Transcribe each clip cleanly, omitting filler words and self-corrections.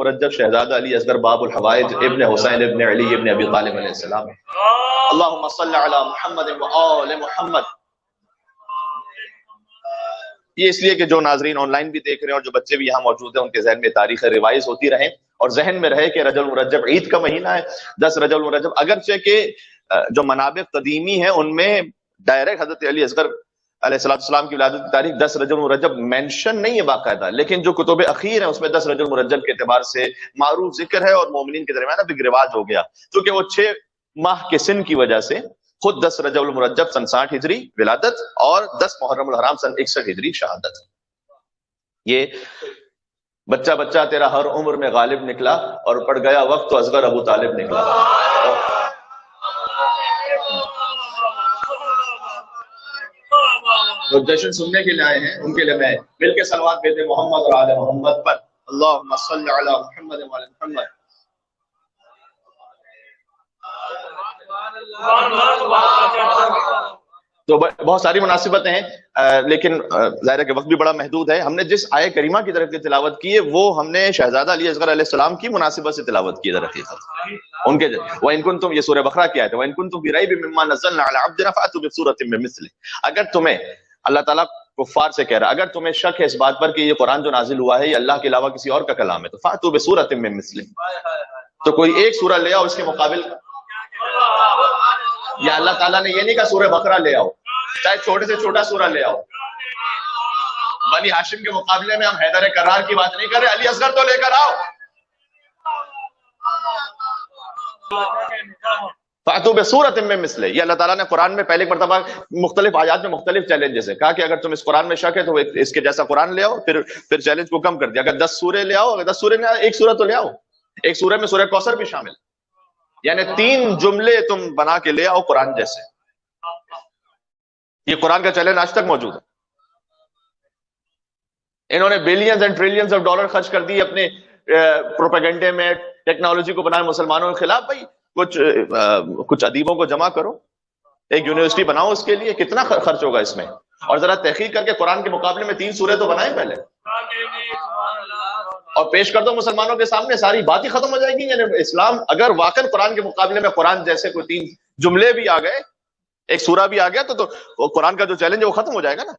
مرجب شہزادہ علی اصغر باب الحوائج ابن حسین ابن علی ابن ابی طالب علیہ السلام. اللہم صلی علی محمد و آل محمد. یہ اس لیے کہ جو ناظرین آن لائن بھی دیکھ رہے ہیں اور جو بچے بھی یہاں موجود ہیں ان کے ذہن میں تاریخ روایز ہوتی رہیں اور ذہن میں رہے کہ رجب المرجب عید کا مہینہ ہے. 10 رجب المرجب اگرچہ کہ جو منابع قدیمی ہیں ان میں ڈائریکٹ حضرت علی اصغر علیہ السلام کی ولادت کی تاریخ 10 رجب المرجب مینشن نہیں ہے باقاعدہ، لیکن جو کتب اخیر ہیں اس میں 10 رجب المرجب کے اعتبار سے معروف ذکر ہے اور مومنین کے درمیان اب ایک رواج ہو گیا کیونکہ وہ 6 ماہ کے سن کی وجہ سے خود 10 رجب المرجب سن 60 ہجری ولادت اور 10 محرم الحرام سن 61 ہجری شہادت. یہ بچہ تیرا ہر عمر میں غالب نکلا اور پڑ گیا وقت تو اصغر ابو طالب نکلا. جو جشن سننے کے لیے آئے ہیں ان کے لیے میں مل کے صلوات بھیجے محمد اور آل محمد پر. اللہم صلی علی محمد و آل محمد. تو بہت ساری مناسبتیں ہیں لیکن ظاہر ہے کہ وقت بھی بڑا محدود ہے. ہم نے جس آیہ کریمہ کی طرف کی تلاوت کی ہے وہ ہم نے شہزادہ علی اصغر علیہ السلام کی مناسبت سے تلاوت کی ہے. حقیقت ان کے وَإِن كُنتُمْ یہ سورہ بقرہ کی آیت ہے وَإِن كُنتُمْ فِي رَيْبٍ مِّمَّا نَزَّلْنَا عَلَىٰ عَبْدِنَا فَأْتُوا بِسُورَةٍ مِّن مِّثْلِهِ. اگر تمہیں اللہ تعالیٰ کفار سے کہہ رہا ہے اگر تمہیں شک ہے اس بات پر کہ یہ قرآن جو نازل ہوا ہے یہ اللہ کے علاوہ کسی اور کا کلام ہے تو فَأْتُوا بِسُورَةٍ مِّن مِّثْلِهِ. تو کوئی ایک سورہ لے آؤ اس کے مقابل. یا اللہ تعالیٰ نے یہ نہیں کہا سورہ بقرہ لے آؤ، چاہے چھوٹے سے چھوٹا سورہ لے آؤ. بنی ہاشم کے مقابلے میں ہم حیدر کرار کی بات نہیں کر رہے، علی اصغر تو لے کر آؤ. فَأْتُوا بِسُورَةٍ مِّن مِّثْلِهِ. یہ اللہ تعالیٰ نے قرآن میں پہلے ایک مرتبہ مختلف آیات میں مختلف چیلنجز ہے کہا کہ اگر تم اس قرآن میں شک ہے تو اس کے جیسا قرآن لے آؤ. پھر چیلنج کو کم کر دیا، اگر 10 سورے لے آؤ، اگر 10 سورے نہ ایک سورہ تو لے آؤ. ایک سورہ میں سورہ کوثر بھی شامل، یعنی 3 جملے تم بنا کے لے آؤ قرآن جیسے. یہ قرآن کا چیلنج آج تک موجود ہے. انہوں نے billions and trillions of dollar خرچ کر دی اپنے پروپیگنڈے میں، ٹیکنالوجی کو بنائے مسلمانوں کے خلاف. بھائی کچھ ادیبوں کو جمع کرو، ایک یونیورسٹی بناؤ اس کے لیے، کتنا خرچ ہوگا اس میں؟ اور ذرا تحقیق کر کے قرآن کے مقابلے میں 3 سورے تو بنائیں پہلے اور پیش کر دو مسلمانوں کے سامنے، ساری بات ہی ختم ہو جائے گی. یعنی اسلام اگر واقعا قرآن کے مقابلے میں قرآن جیسے کوئی 3 جملے بھی آ گئے، ایک سورہ بھی آ گیا تو قرآن کا جو چیلنج ہے وہ ختم ہو جائے گا نا.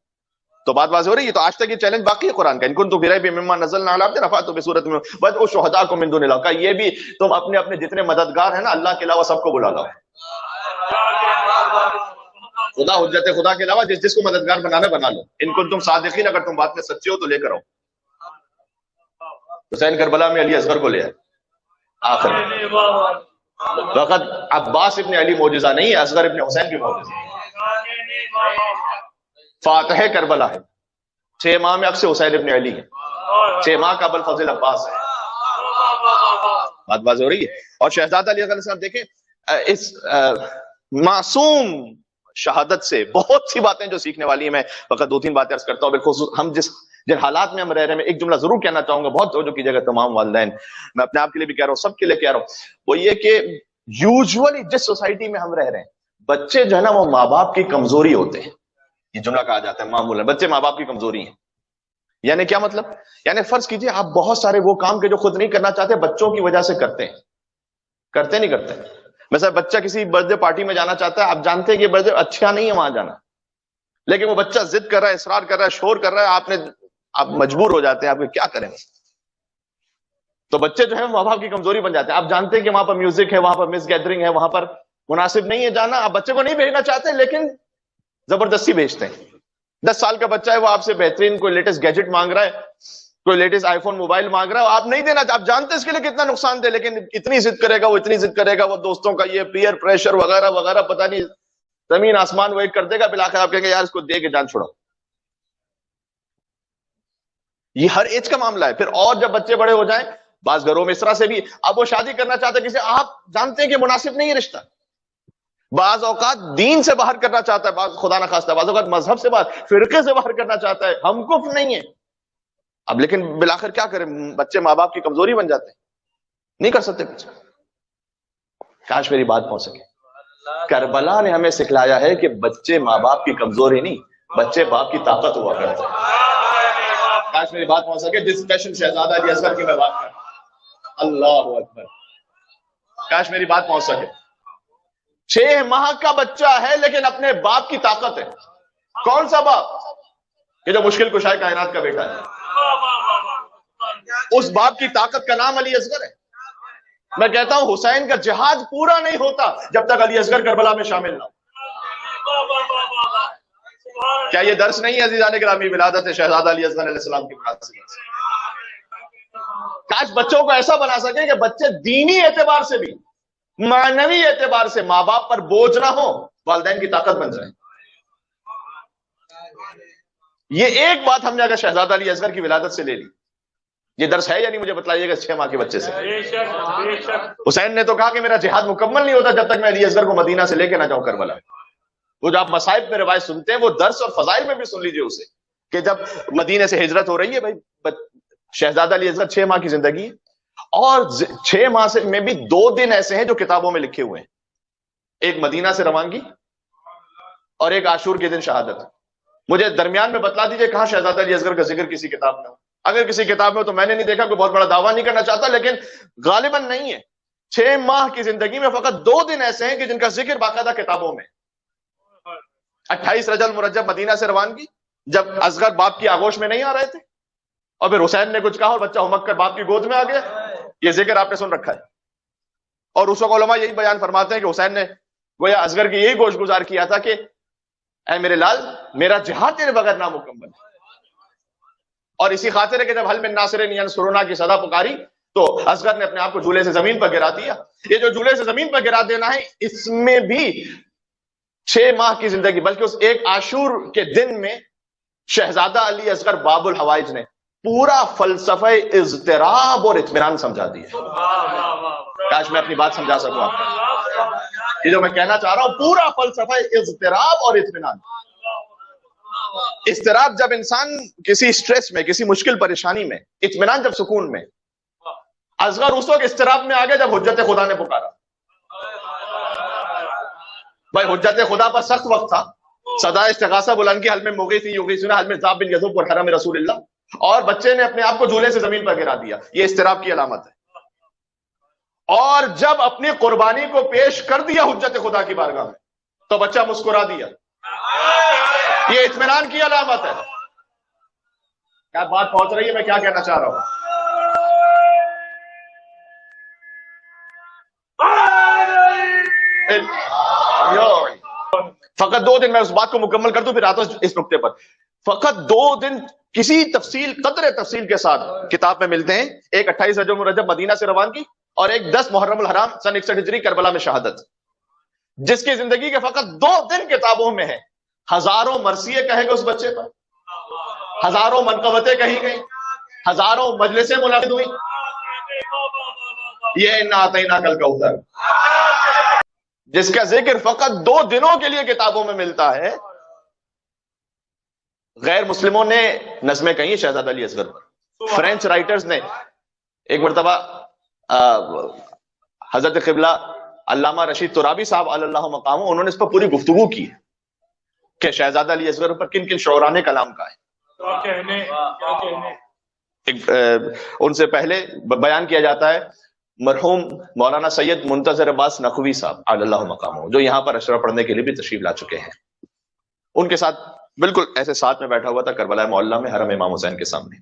تو بات واضح ہو رہی ہے. تو آج تک یہ چیلنج باقی ہے قرآن کا. ان کنتم فی ریب مما نزلنا علی عبدنا فأتوا بسورۃ من وادعوا شہداءکم من دون اللہ. کا یہ بھی تم اپنے جتنے مددگار ہیں نا اللہ کے علاوہ سب کو بلا لاؤ. خدا حجت خدا کے علاوہ جس کو مددگار بنانا بنا لو. ان کنتم صادقین، اگر تم بات میں سچے ہو تو لے کر آؤ. حسین کربلا میں علی اصغر کو لے آئے. آخر وقت عباس ابن علی معجزہ نہیں ہے، اصغر ابن حسین بھی معجزہ. فاتح کربلا ہے. 6 ماہ میں اکثر حسین ابن علی ہے، 6 ماہ کا ابوالفضل عباس ہے. بات واضح ہو رہی ہے. اور شہزادہ علی علیہ السلام دیکھیں اس معصوم شہادت سے بہت سی باتیں جو سیکھنے والی ہیں. میں فقط 2-3 باتیں عرض کرتا ہوں. بالخصوص ہم جن حالات میں ہم رہ رہے ہیں، ایک جملہ ضرور کہنا چاہوں گا، بہت توجہ کیجیے گا تمام والدین، میں اپنے آپ کے لیے بھی کہہ رہا ہوں، سب کے لیے کہہ رہا ہوں. وہ یہ کہ یوزولی جس سوسائٹی میں ہم رہ رہے ہیں بچے جو ہے نا وہ ماں باپ کی کمزوری ہوتے ہیں. یہ جملہ کہا جاتا ہے معمولاً بچے ماں باپ کی کمزوری ہیں. یعنی کیا مطلب؟ یعنی فرض کیجئے آپ بہت سارے وہ کام کے جو خود نہیں کرنا چاہتے بچوں کی وجہ سے کرتے ہیں. کرتے نہیں کرتے؟ مثلا بچہ کسی برتھ ڈے پارٹی میں جانا چاہتا ہے، آپ جانتے ہیں کہ برتھ ڈے اچھا نہیں ہے وہاں جانا، لیکن وہ بچہ ضد کر رہا ہے، اصرار کر رہا ہے، شور کر رہا ہے، آپ مجبور ہو جاتے ہیں. آپ کیا کریں؟ تو بچے جو ہے ماں باپ کی کمزوری بن جاتے ہیں. آپ جانتے ہیں کہ وہاں پر میوزک ہے، وہاں پر مس گیدرنگ ہے، وہاں پر مناسب نہیں ہے جانا، آپ بچے کو نہیں بھیجنا چاہتے لیکن زبردستی بھیجتے ہیں. 10 سال کا بچہ ہے، وہ آپ سے بہترین کوئی لیٹسٹ گیجٹ مانگ رہا ہے، کوئی لیٹسٹ آئی فون موبائل مانگ رہا ہے، آپ نہیں دینا. آپ جانتے ہیں اس کے لیے کتنا نقصان دہ، لیکن اتنی ضد کرے گا، وہ اتنی ضد کرے گا، وہ دوستوں کا یہ پیئر پریشر وغیرہ وغیرہ پتہ نہیں زمین آسمان وہ ایک کر دے گا. بالآخر آپ کہیں گے یار اس کو دے کے جان چھوڑو. یہ ہر ایج کا معاملہ ہے. پھر اور جب بچے بڑے ہو جائیں، بعض گھروں میں اس طرح سے بھی اب وہ شادی کرنا چاہتے ہیں کسی، آپ جانتے ہیں کہ مناسب نہیں ہے رشتہ. بعض اوقات دین سے باہر کرنا چاہتا ہے، بعض خدا نہ خواستہ بعض اوقات مذہب سے باہر، فرقے سے باہر کرنا چاہتا ہے، ہم کفر نہیں ہے. اب لیکن بالآخر کیا کریں، بچے ماں باپ کی کمزوری بن جاتے ہیں، نہیں کر سکتے بچے. کاش میری بات پہنچ سکے. کربلا نے ہمیں سکھلایا ہے کہ بچے ماں باپ کی کمزوری نہیں، بچے باپ کی طاقت ہوا کرتے ہیں. کاش میری بات پہنچ سکے. جس اسپیشل شہزادہ علی اصغر کی میں بات کر رہا ہوں، اللہ اکبر، کاش میری بات پہنچ سکے. 6 ماہ کا بچہ ہے لیکن اپنے باپ کی طاقت ہے. کون سا باپ؟ کہ جو مشکل کشائے کائنات کا بیٹا ہے. اس باپ کی طاقت کا نام علی اصغر ہے. میں کہتا ہوں حسین کا جہاد پورا نہیں ہوتا جب تک علی اصغر کربلا میں شامل نہ ہو. کیا یہ درس نہیں ہے عزیزان گرامی؟ ولادت شہزادہ علی اصغر علیہ السلام کی ولادت سے کاش بچوں کو ایسا بنا سکے کہ بچے دینی اعتبار سے بھی معنوی اعتبار سے ماں باپ پر بوجھ نہ ہو، والدین کی طاقت بن جائیں. یہ ایک بات ہم نے اگر شہزادہ علی اصغر کی ولادت سے لے لی. یہ درس ہے یا نہیں مجھے بتلائیے گا 6 ماہ کے بچے سے. حسین نے تو کہا کہ میرا جہاد مکمل نہیں ہوتا جب تک میں علی اصغر کو مدینہ سے لے کے نہ جاؤں کربلا. وہ جو آپ مصائب میں روایت سنتے ہیں وہ درس اور فضائل میں بھی سن لیجئے اسے، کہ جب مدینہ سے ہجرت ہو رہی ہے بھائی شہزادہ علی اصغر 6 ماہ کی زندگی، اور 6 ماہ سے میں بھی 2 دن ایسے ہیں جو کتابوں میں لکھے ہوئے ہیں. ایک مدینہ سے روانگی اور ایک عاشور کے دن شہادت. مجھے درمیان میں بتلا دیجئے کہاں شہزادہ علی اصغر کا ذکر کسی کتاب میں ہو. اگر کسی کتاب میں ہو تو میں نے نہیں دیکھا، کوئی بہت بڑا دعویٰ نہیں کرنا چاہتا لیکن غالباً نہیں ہے. 6 ماہ کی زندگی میں فقط 2 دن ایسے ہیں کہ جن کا ذکر باقاعدہ کتابوں میں. 28 رجب المرجب مدینہ سے روانگی، جب اصغر باپ کی آغوش میں نہیں آ رہے تھے، اور پھر حسین نے کچھ کہا اور بچہ ہمک کر باپ کی گود میں آ گیا. یہ ذکر آپ نے سن رکھا ہے. اور اس وقت علماء یہی بیان فرماتے ہیں کہ حسین نے گویا اصغر کی یہی گوش گزار کیا تھا کہ اے میرے لال میرا جہاد تیرے بغیر نامکمل ہے. اور اسی خاطر ہے کہ جب حل من ناصرین ینصرنا کی صدا پکاری تو اصغر نے اپنے آپ کو جھولے سے زمین پر گرا دیا. یہ جو جھولے سے زمین پر گرا دینا ہے اس میں بھی 6 ماہ کی زندگی، بلکہ اس ایک عاشور کے دن میں شہزادہ علی اصغر باب الحوائج نے پورا فلسفہ اضطراب اور اطمینان سمجھا دیا. کاش میں اپنی بات سمجھا سکوں آپ کو. یہ جو میں کہنا چاہ رہا ہوں پورا فلسفہ اضطراب اور اطمینان. اضطراب جب انسان کسی سٹریس میں، کسی مشکل پریشانی میں، اطمینان جب سکون میں. اصغر اس وقت اضطراب میں آ گیا جب حجت خدا نے پکارا. بھائی حجت خدا پر سخت وقت تھا، صدا استغاثہ بلند کی حل میں مغیث یغیثنا حل میں ذاب بن یذوب والحرم رسول اللہ، اور بچے نے اپنے آپ کو جھولے سے زمین پر گرا دیا. یہ اضطراب کی علامت ہے. اور جب اپنی قربانی کو پیش کر دیا حجت خدا کی بارگاہ میں تو بچہ مسکرا دیا. یہ اطمینان کی علامت ہے. کیا بات پہنچ رہی ہے؟ میں کیا کہنا چاہ رہا ہوں؟ فقط 2 دن میں اس بات کو مکمل کر دوں پھر آتا ہوں اس نقطے پر. فقط 2 دن کسی تفصیل، قدر تفصیل کے ساتھ کتاب میں ملتے ہیں. ایک 28 رجب المرجب مدینہ سے روانگی اور ایک 10 محرم الحرام سن 61 ہجری کربلا میں شہادت. جس کی زندگی کے فقط 2 دن کتابوں میں ہے. ہزاروں مرثیے کہے گئے اس بچے پر، ہزاروں منقبتیں کہی گئی، ہزاروں مجلسیں منعقد ہوئی. یہ انا اعطیناک الکوثر جس کا ذکر فقط 2 دنوں کے لیے کتابوں میں ملتا ہے. غیر مسلموں نے نظمیں کہی شہزادہ علی اصغر پر. فرینچ رائٹرز نے ایک مرتبہ حضرت قبلہ علامہ رشید ترابی صاحب علی اللہ مقامہ، انہوں نے اس پر پوری گفتگو کی کہ شہزادہ علی اصغر پر کن کن شعراء نے کلام کہا ہے. ان سے پہلے بیان کیا جاتا ہے مرحوم مولانا سید منتظر عباس نقوی صاحب علی اللہ مقامہ، جو یہاں پر اشرا پڑھنے کے لیے بھی تشریف لا چکے ہیں. ان کے ساتھ بالکل ایسے ساتھ میں بیٹھا ہوا تھا کربلا معلیٰ میں حرم امام حسین کے سامنے،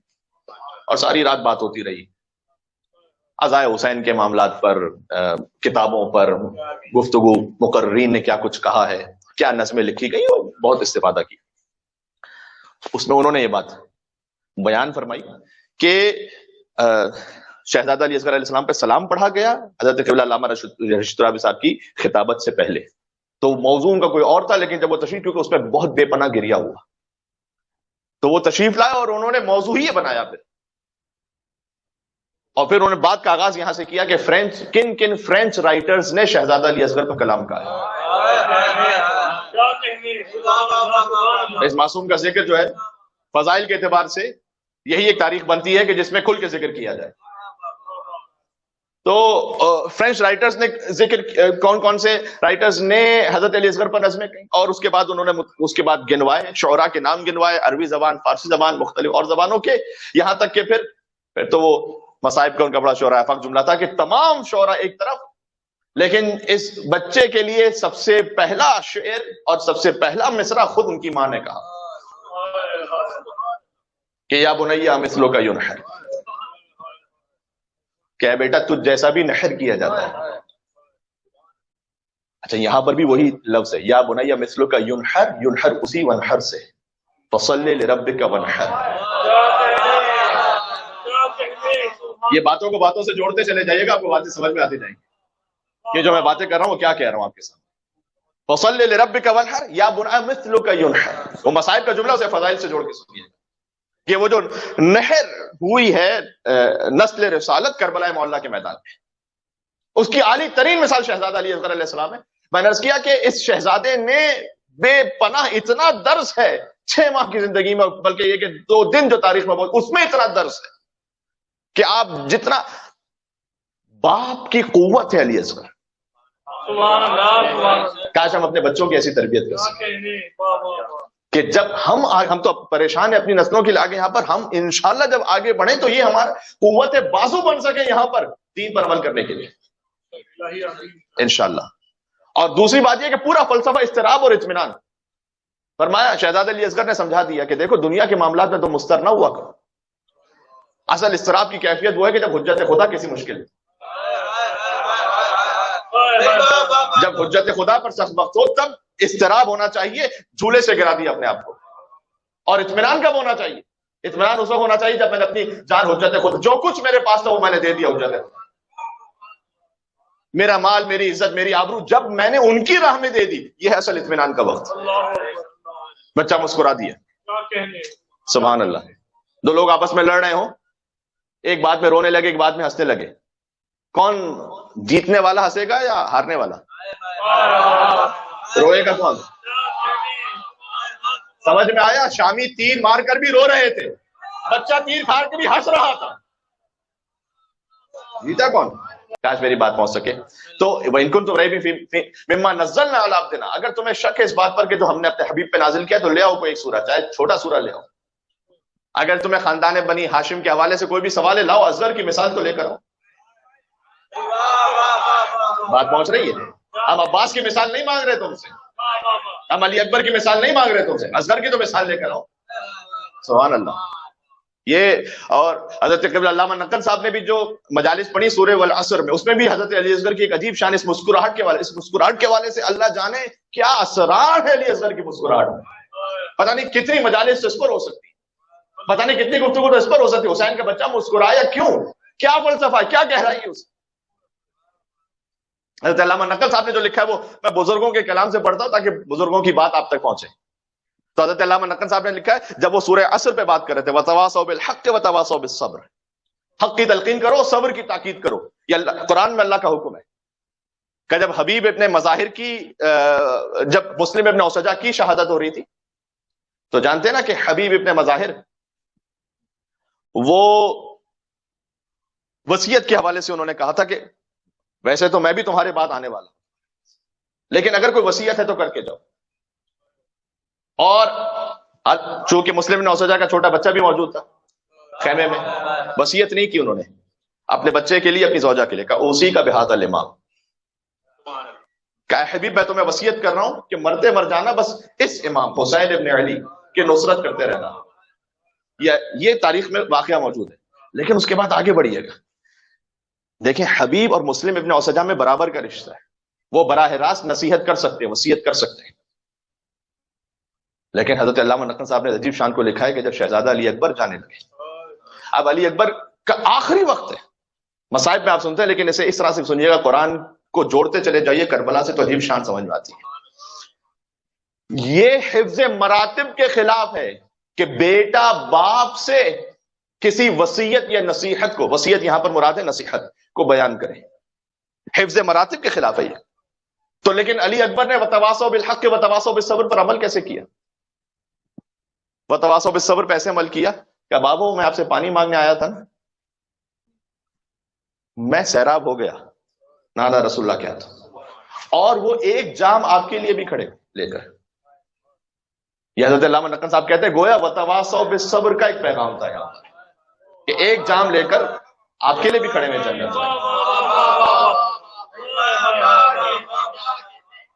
اور ساری رات بات ہوتی رہی عزائے حسین کے معاملات پر، کتابوں پر گفتگو، مقررین نے کیا کچھ کہا ہے، کیا نظمیں لکھی گئی، اور بہت استفادہ کی. اس میں انہوں نے یہ بات بیان فرمائی کہ شہزادہ علی اصغر علیہ السلام پہ سلام پڑھا گیا حضرت قبلہ علامہ رشید ترابی صاحب کی خطابت سے پہلے. تو موضوع ان کا کوئی اور تھا، لیکن جب وہ تشریف، کیونکہ اس پہ بہت بے پناہ گریا ہوا، تو وہ تشریف لائے اور انہوں نے موضوع ہی بنایا پھر. اور پھر انہوں نے بات کا آغاز یہاں سے کیا کہ کن کن فرینچ رائٹرز نے شہزادہ علی اصغر پر کلام کہا ہے. اس معصوم کا ذکر جو ہے فضائل کے اعتبار سے یہی ایک تاریخ بنتی ہے کہ جس میں کھل کے ذکر کیا جائے. تو فرینچ رائٹرز نے ذکر، کون کون سے رائٹرز نے حضرت علی اصغر پر نظمیں کہیں، اور اس کے بعد انہوں نے اس کے بعد گنوائے، شعراء کے نام گنوائے، عربی زبان، فارسی زبان، مختلف اور زبانوں کے، یہاں تک کہ پھر تو وہ مصائب کا ان کا بڑا شعرا افاق جملہ تھا کہ تمام شعرا ایک طرف، لیکن اس بچے کے لیے سب سے پہلا شعر اور سب سے پہلا مصرع خود ان کی ماں نے کہا کہ یا بنیا مثلو کا ینحر، کہ بیٹا تجھ جیسا بھی نحر کیا جاتا ہے. اچھا یہاں پر بھی وہی لفظ ہے، یا بنیا مثلو کا ینحر، ینحر اسی ونحر سے، فصلی لربک ونحر. یہ باتوں کو باتوں سے جوڑتے چلے جائیے گا، آپ کو باتیں سمجھ میں آتی جائیں گی کہ جو میں باتیں کر رہا ہوں وہ کیا کہہ رہا ہوں آپ کے سامنے. فصلی لربک ونحر یا بنیا مثلک ینحر، وہ مصائب کا جملہ اسے فضائل سے جوڑ کے سنیے گا کہ وہ جو نہر ہوئی ہے نسل رسالت کربلا معلّہ کے میدان میں، اس کی عالی ترین مثال شہزادہ علی اصغر علیہ السلام ہے. میں نے عرض کیا کہ اس شہزادے نے بے پناہ اتنا درس ہے 6 ماہ کی زندگی میں، بلکہ یہ کہ 2 دن جو تاریخ میں اس میں اتنا درس ہے کہ آپ جتنا باپ کی قوت ہے علی اصغر، کاش ہم اپنے بچوں کی ایسی تربیت کر سکیں کہ جب ہم تو پریشان ہیں اپنی نسلوں کے آگے، یہاں پر ہم انشاءاللہ جب آگے بڑھیں تو یہ ہمارا قوت بازو بن سکے یہاں پر دین پر عمل کرنے کے لیے انشاءاللہ. اور دوسری بات یہ کہ پورا فلسفہ اضطراب اور اطمینان. فرمایا شہزادہ علی اصغر نے سمجھا دیا کہ دیکھو دنیا کے معاملات میں تو مضطر نہ ہوا کرو، اصل اضطراب کی کیفیت وہ ہے کہ جب حجت خدا کسی مشکل، جب حجت خدا پر سخت وقت ہو تب اضطراب ہونا چاہیے، جھولے سے گرا دیا اپنے آپ کو. اور اطمینان کب ہونا چاہیے؟ اطمینان اس وقت ہونا چاہیے جب میں نے اپنی جان حجت خدا، جو کچھ میرے پاس تھا وہ میں نے دے دیا حجت خدا، میرا مال، میری عزت، میری آبرو جب میں نے ان کی راہ میں دے دی، یہ ہے اصل اطمینان کا وقت. بچہ مسکرا دیا، سبحان اللہ. 2 لوگ آپس میں لڑ رہے ہوں، ایک بات میں رونے لگے ایک بات میں ہنسنے لگے، کون جیتنے والا ہنسے گا یا ہارنے والا؟ روئے گا کون؟ سمجھ میں آیا؟ شامی تیر مار کر بھی رو رہے تھے، بچہ تیر کھار کے بھی ہنس رہا تھا، جیتا کون؟ کاش میری بات پہنچ سکے. تو وَإِن كُنتُمْ رَيْبٍ مِّمَّا نَزَّلْنَا عَلَىٰ عَبْدِنَا، اگر تمہیں شک ہے اس بات پر کہ جو ہم نے اپنے حبیب پہ نازل کیا تو لے آؤ کوئی ایک سورہ، چاہے چھوٹا سورہ لے آؤ. اگر تمہیں خاندان بنی ہاشم کے حوالے سے کوئی بھی سوال ہے لاؤ، اصغر کی مثال تو لے کر آؤ. بات پہنچ رہی ہے؟ ہم عباس کی مثال نہیں مانگ رہے تم سے، ہم علی اکبر کی مثال نہیں مانگ رہے تم سے، اصغر کی تو مثال لے کر آؤ. سبحان اللہ. یہ اور حضرت قبلہ علامہ نقل صاحب نے بھی جو مجالس پڑھی سورہ والعصر میں، اس میں بھی حضرت علی اصغر کی ایک عجیب شان اس مسکراہٹ کے والے سے اللہ جانے کیا اسرار ہے علی اصغر کی مسکراہٹ میں. پتہ نہیں کتنی مجالس اس پر ہو سکتی، پتہ نہیں کتنی گفتگو اس پر ہو سکتی. حسین کا بچہ مسکرایا کیوں؟ کیا فلسفہ، کیا گہرائی ہے اس؟ حضرت علامہ نقل صاحب نے جو لکھا ہے وہ میں بزرگوں کے کلام سے پڑھتا ہوں تاکہ بزرگوں کی بات آپ تک پہنچے. تو حضرت علامہ نقل صاحب نے لکھا ہے جب وہ سورہ عصر پہ بات کر رہے تھے وَتَوَاصَوْا بِالْحَقِّ وَتَوَاصَوْا بِالصَّبْرِ، حق کی تلقین کرو، صبر کی تاکید کرو. یہ قرآن میں اللہ کا حکم ہے کہ جب حبیب ابن مظاہر کی جب مسلم ابن اوسجہ کی شہادت ہو رہی تھی تو جانتے ہیں نا کہ حبیب ابن مظاہر وہ وصیت کے حوالے سے انہوں نے کہا تھا کہ ویسے تو میں بھی تمہارے بعد آنے والا ہوں، لیکن اگر کوئی وصیت ہے تو کر کے جاؤ. اور چونکہ مسلم نے اوسجہ کا چھوٹا بچہ بھی موجود تھا خیمے میں، وصیت نہیں کی انہوں نے، اپنے بچے کے لیے اپنی زوجہ کے لیے کہا اوصی کا بہذا الامام، کہ حبیب میں تمہیں وصیت کر رہا ہوں کہ مرتے مر جانا بس اس امام حسین ابن علی کی نصرت کرتے رہنا. یہ تاریخ میں واقعہ موجود ہے. لیکن اس کے بعد آگے بڑھیے گا، دیکھیں حبیب اور مسلم ابن اوسجہ میں برابر کا رشتہ ہے، وہ براہ راست نصیحت کر سکتے ہیں، وصیت کر سکتے ہیں. لیکن حضرت علامہ نقل صاحب نے عجیب شان کو لکھا ہے کہ جب شہزادہ علی اکبر جانے لگے، اب علی اکبر کا آخری وقت ہے، مصائب میں آپ سنتے ہیں لیکن اسے اس طرح سے سنیے گا، قرآن کو جوڑتے چلے جائیے کربلا سے تو عجیب شان سمجھ میں آتی ہے. یہ حفظ مراتب کے خلاف ہے کہ بیٹا باپ سے کسی وصیت یا نصیحت کو، وصیت یہاں پر مراد ہے نصیحت کو بیان کرے، حفظ مراتب کے خلاف ہے یہ. تو لیکن علی اکبر نے وتواصوا بالحق وتواصوا بالصبر پر عمل کیسے کیا؟ وتواصوا بالصبر پہ ایسے عمل کیا کہ بابو میں آپ سے پانی مانگنے آیا تھا نا، میں سیراب ہو گیا، نانا رسول اللہ کیا تھا، اور وہ ایک جام آپ کے لیے بھی کھڑے لے کر. یہ حضرت علامہ نقل صاحب کہتے ہیں گویا وتواصوا بالصبر کا ایک پیغام تھا یہاں کہ ایک جام لے کر آپ کے لیے بھی کھڑے ہوئے جنت میں.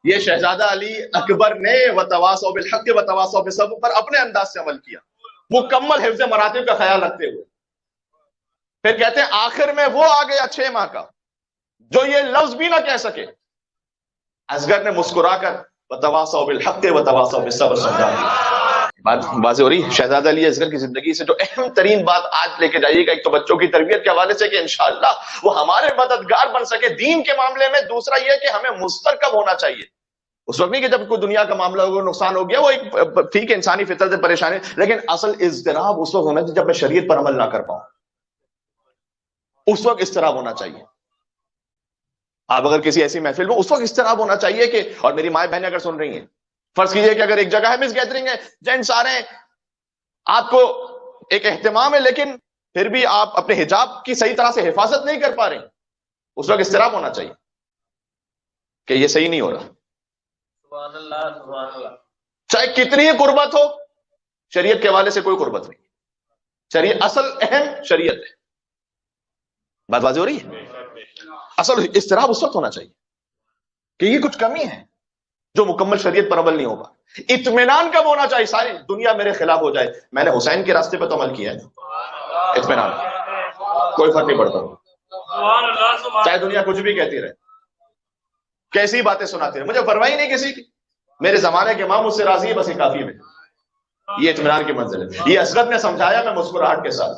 یہ شہزادہ علی اکبر نے وتواصوا بالحق وتواصوا بالصبر پر اپنے انداز سے عمل کیا، مکمل حفظ مراتب کا خیال رکھتے ہوئے. پھر کہتے ہیں آخر میں وہ آ گیا 6 ماہ کا جو یہ لفظ بھی نہ کہہ سکے. اصغر نے مسکرا کر وتواصوا بالحق وتواصوا بالصبر سمجھا دیا. بات واضح ہو رہی ہے. شہزادہ علی اصغر کی زندگی سے جو اہم ترین بات آج لے کے جائیے گا، ایک تو بچوں کی تربیت کے حوالے سے کہ انشاءاللہ وہ ہمارے مددگار بن سکے دین کے معاملے میں. دوسرا یہ کہ ہمیں مسترکب ہونا چاہیے. اس وقت نہیں کہ جب کوئی دنیا کا معاملہ ہو نقصان ہو گیا، وہ ایک ٹھیک ہے انسانی فطرت سے پریشانی، لیکن اصل اضطراب اس وقت ہونا چاہیے جب میں شریعت پر عمل نہ کر پاؤں. اس وقت اضطراب ہونا چاہیے. آپ اگر کسی ایسی محفل میں، اس وقت اضطراب ہونا چاہیے کہ، اور میری مائیں بہنیں اگر سن رہی ہیں، فرض کیجئے کہ اگر ایک جگہ ہے مس گیدرنگ ہے، جن سارے آپ کو ایک اہتمام ہے لیکن پھر بھی آپ اپنے حجاب کی صحیح طرح سے حفاظت نہیں کر پا رہے ہیں، اس وقت اضطراب ہونا چاہیے کہ یہ صحیح نہیں ہو رہا. سبحان اللہ سبحان اللہ. چاہے کتنی ہی قربت ہو، شریعت کے حوالے سے کوئی قربت نہیں. شریعت اصل اہم شریعت ہے. بات واضح ہو رہی ہے. اصل اضطراب اس وقت ہونا چاہیے کہ یہ کچھ کمی ہے جو مکمل شریعت پر عمل نہیں ہوگا. اطمینان کب ہونا چاہیے؟ ساری دنیا میرے خلاف ہو جائے، میں نے حسین کے راستے پہ تو عمل کیا ہے. اطمینان، کوئی فرق نہیں پڑتا، چاہے دنیا کچھ بھی کہتی رہے، کیسی باتیں سناتی رہے، مجھے پرواہ ہی نہیں کسی کی. میرے زمانے کے امام مجھ سے راضی ہے، بس یہ کافی ہے. یہ اطمینان کی منزل ہے. یہ اصغر نے سمجھایا، میں مسکراہٹ کے ساتھ